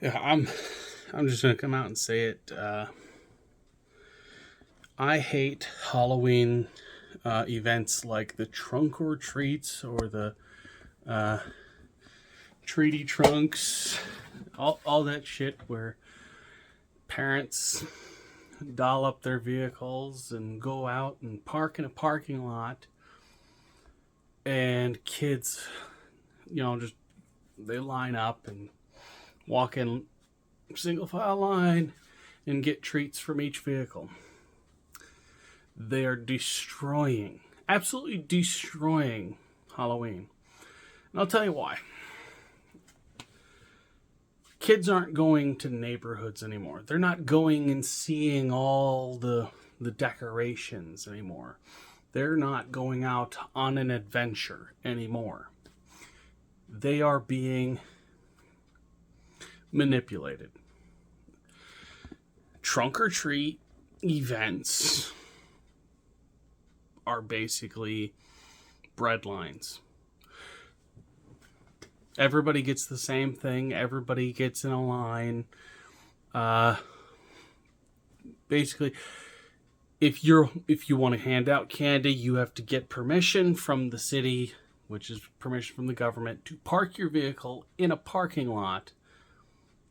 Yeah, I'm just gonna come out and say it. I hate Halloween events like the trunk or treats or the uh, treaty trunks, all that shit where parents doll up their vehicles and go out and park in a parking lot, and kids, just they line up and walk in single file line and get treats from each vehicle. They are destroying, absolutely destroying Halloween. And I'll tell you why. Kids aren't going to neighborhoods anymore. They're not going and seeing all the decorations anymore. They're not going out on an adventure anymore. They are being manipulated. Trunk or treat events are basically breadlines. Everybody gets the same thing. Everybody gets in a line. Basically, if you want to hand out candy, you have to get permission from the city, which is permission from the government, to park your vehicle in a parking lot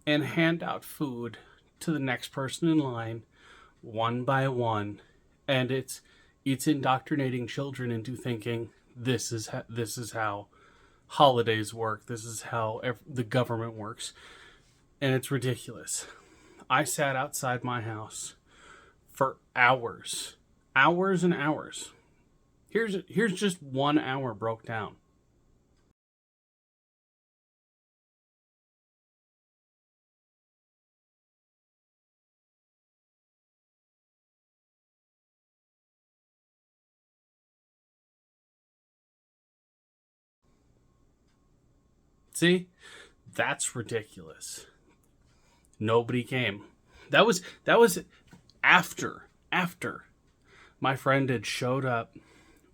and hand out food to the next person in line, one by one, and it's indoctrinating children into thinking this is how holidays work. This is how the government works, and it's ridiculous. I sat outside my house for hours, hours and hours. Here's just 1 hour broke down. See, that's ridiculous. Nobody came. That was after my friend had showed up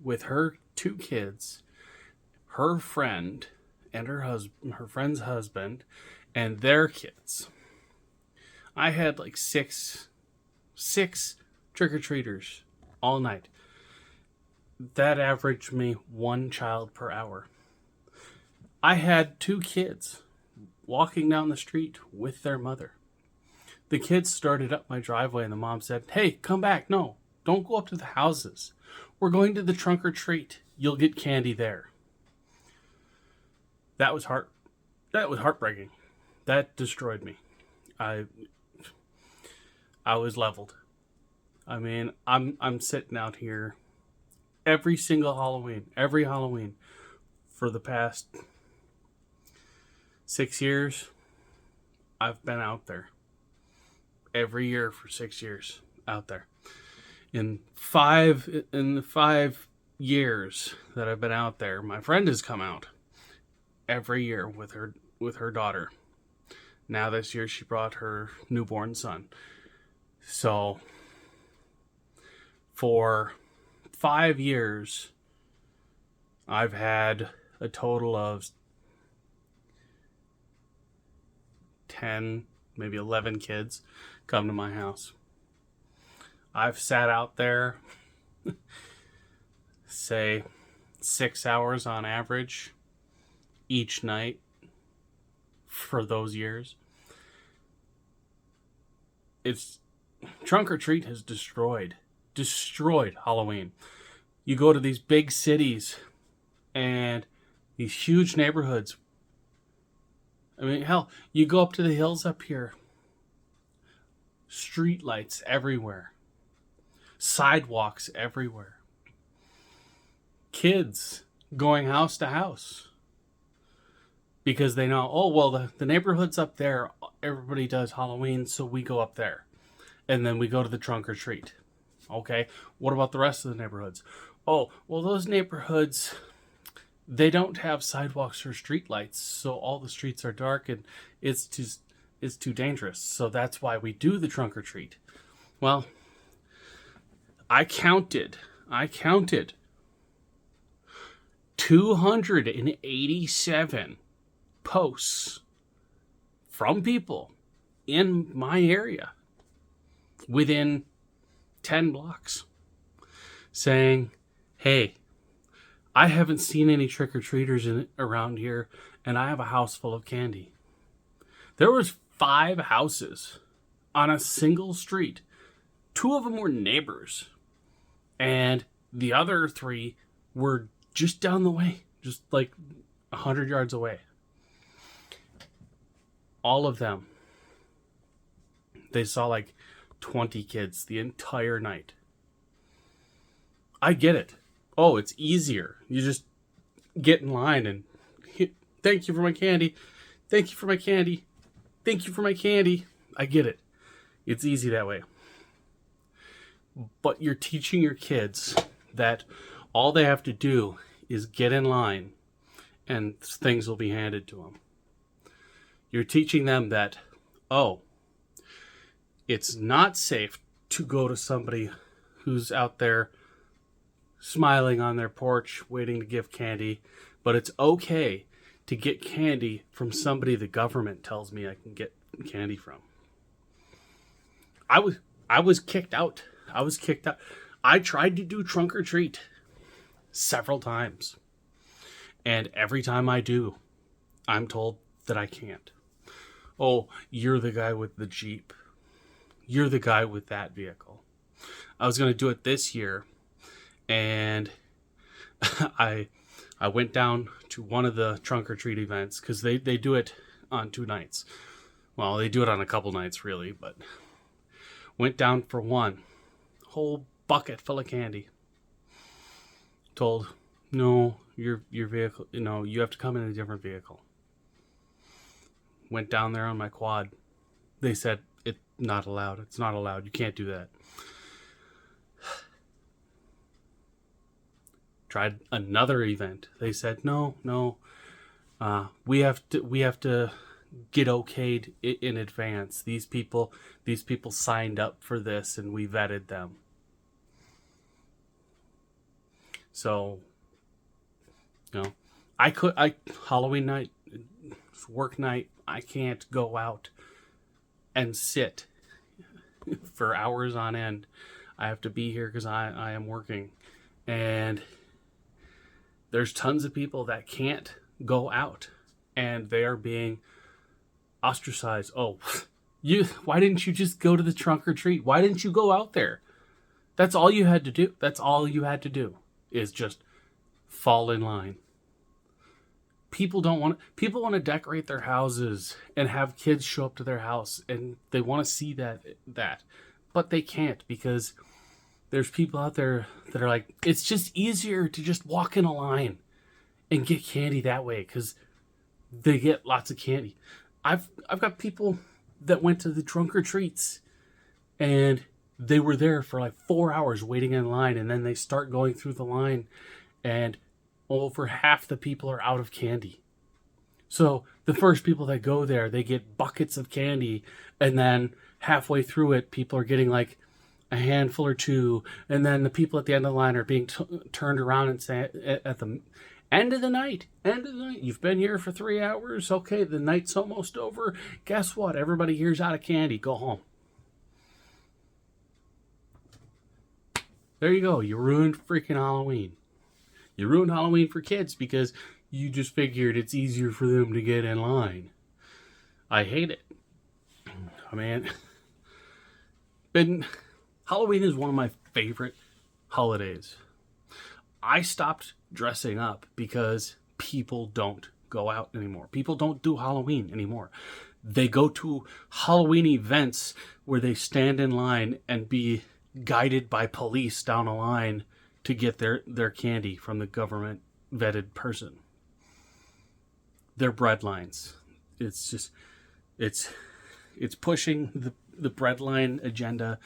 with her two kids, her friend and her friend's husband, and their kids. I had like six trick or treaters all night. That averaged me one child per hour. I had two kids walking down the street with their mother. The kids started up my driveway, and the mom said, "Hey, come back. No, don't go up to the houses. We're going to the trunk or treat. You'll get candy there." That was heartbreaking. That destroyed me. I I was leveled. I mean, I'm sitting out here every Halloween for the past 6 years. I've been out there every year for 6 years out there. In the 5 years that I've been out there, my friend has come out every year with her daughter. Now this year she brought her newborn son. So for 5 years, I've had a total of 10, maybe 11 kids come to my house. I've sat out there, say, 6 hours on average each night for those years. It's Trunk or treat has destroyed Halloween. You go to these big cities and these huge neighborhoods. I mean, hell, you go up to the hills up here. Street lights everywhere. Sidewalks everywhere. Kids going house to house. Because they know, oh, well, the neighborhood's up there. Everybody does Halloween, so we go up there. And then we go to the trunk or treat. Okay, what about the rest of the neighborhoods? Oh, well, those neighborhoods, they don't have sidewalks or street lights, so all the streets are dark and it's too dangerous. So that's why we do the trunk or treat. Well, I counted 287 posts from people in my area within 10 blocks saying, hey, I haven't seen any trick-or-treaters around here, and I have a house full of candy. There was 5 houses on a single street. 2 of them were neighbors, and the other 3 were just down the way, just like 100 yards away. All of them, they saw like 20 kids the entire night. I get it. Oh, it's easier. You just get in line and thank you for my candy. Thank you for my candy. Thank you for my candy. I get it. It's easy that way. But you're teaching your kids that all they have to do is get in line and things will be handed to them. You're teaching them that, oh, it's not safe to go to somebody who's out there smiling on their porch waiting to give candy, but it's okay to get candy from somebody the government tells me I can get candy from. I was kicked out. I tried to do trunk or treat several times. And every time I do, I'm told that I can't. Oh, you're the guy with the Jeep. You're the guy with that vehicle. I was going to do it this year, and I went down to one of the trunk or treat events because they do it on 2 nights. Well, they do it on a couple nights, really, but went down for one. Whole bucket full of candy. Told, no, your vehicle, you have to come in a different vehicle. Went down there on my quad. They said, it's not allowed. It's not allowed. You can't do that. Tried another event. They said, no, we have to get okayed in advance. These people signed up for this and we vetted them. So, Halloween night, work night, I can't go out and sit for hours on end. I have to be here because I am working. And there's tons of people that can't go out and they are being ostracized. Oh, why didn't you just go to the trunk or treat? Why didn't you go out there? That's all you had to do. That's all you had to do is just fall in line. People want to decorate their houses and have kids show up to their house and they want to see that, but they can't because there's people out there that are like, it's just easier to just walk in a line and get candy that way because they get lots of candy. I've got people that went to the trunk or treats and they were there for like 4 hours waiting in line, and then they start going through the line and over half the people are out of candy. So the first people that go there, they get buckets of candy, and then halfway through it, people are getting like a handful or 2, and then the people at the end of the line are being turned around and say at the end of the night, you've been here for 3 hours, okay, the night's almost over, guess what, everybody here's out of candy, go home. There you go, you ruined freaking Halloween. You ruined Halloween for kids because you just figured it's easier for them to get in line. I hate it. I mean, Halloween is one of my favorite holidays. I stopped dressing up because people don't go out anymore. People don't do Halloween anymore. They go to Halloween events where they stand in line and be guided by police down a line to get their candy from the government vetted person. Their bread lines. It's just, it's pushing the bread line agenda.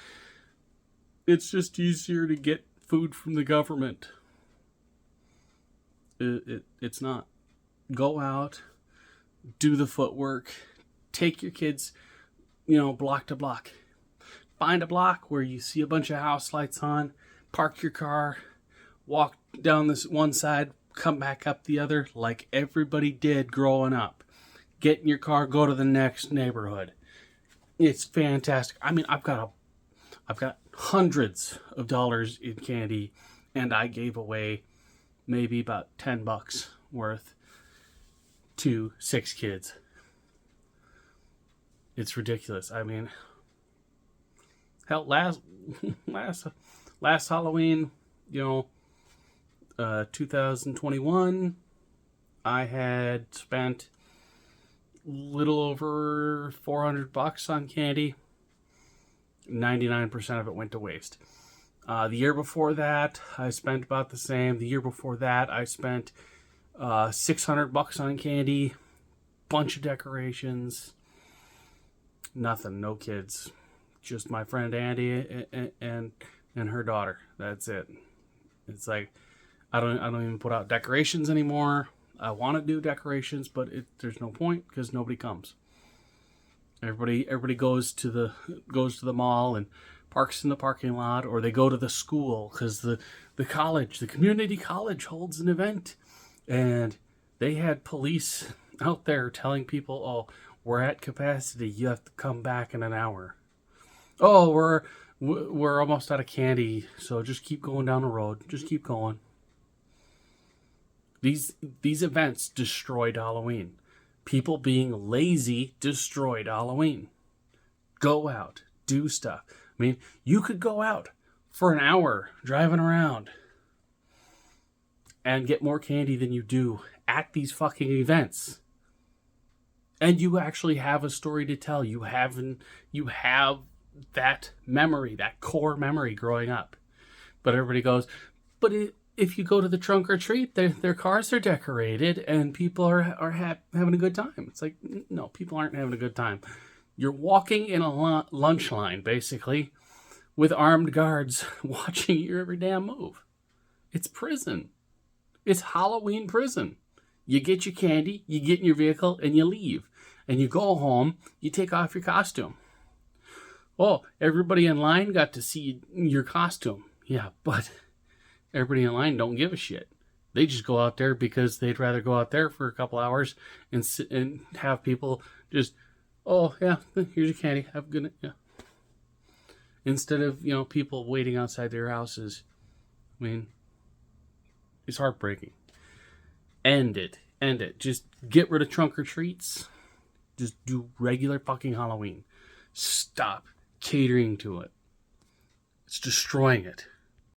It's just easier to get food from the government. It's not. Go out, do the footwork, take your kids, block to block. Find a block where you see a bunch of house lights on, park your car, walk down this one side, come back up the other like everybody did growing up. get in your car, go to the next neighborhood. It's fantastic. I mean, I've got hundreds of dollars in candy, and I gave away maybe about $10 worth to 6 kids. It's ridiculous. I mean, hell, last Halloween, 2021, I had spent little over $400 on candy. 99% of it went to waste. The year before that, I spent about the same. The year before that, I spent $600 on candy, bunch of decorations, nothing, no kids, just my friend Andy and her daughter. That's it. It's like I don't even put out decorations anymore. I want to do decorations, but there's no point because nobody comes. Everybody goes to the mall and parks in the parking lot, or they go to the school because the community college holds an event, and they had police out there telling people, "Oh, we're at capacity. You have to come back in an hour." "Oh, we're almost out of candy, so just keep going down the road. Just keep going." These events destroyed Halloween. People being lazy destroyed Halloween. Go out, do stuff. I mean, you could go out for an hour driving around and get more candy than you do at these fucking events. And you actually have a story to tell. You have that memory, that core memory growing up. But everybody goes, if you go to the trunk or treat, their cars are decorated and people are having a good time. It's like, no, people aren't having a good time. You're walking in a lunch line, basically, with armed guards watching your every damn move. It's prison. It's Halloween prison. You get your candy, you get in your vehicle, and you leave. And you go home, you take off your costume. Oh, everybody in line got to see your costume. Yeah, but everybody in line don't give a shit. They just go out there because they'd rather go out there for a couple hours and sit and have people just, "Oh, yeah, here's your candy. Have a good night." Yeah. Instead of, people waiting outside their houses. I mean, it's heartbreaking. End it. Just get rid of trunk or treats. Just do regular fucking Halloween. Stop catering to it. It's destroying it.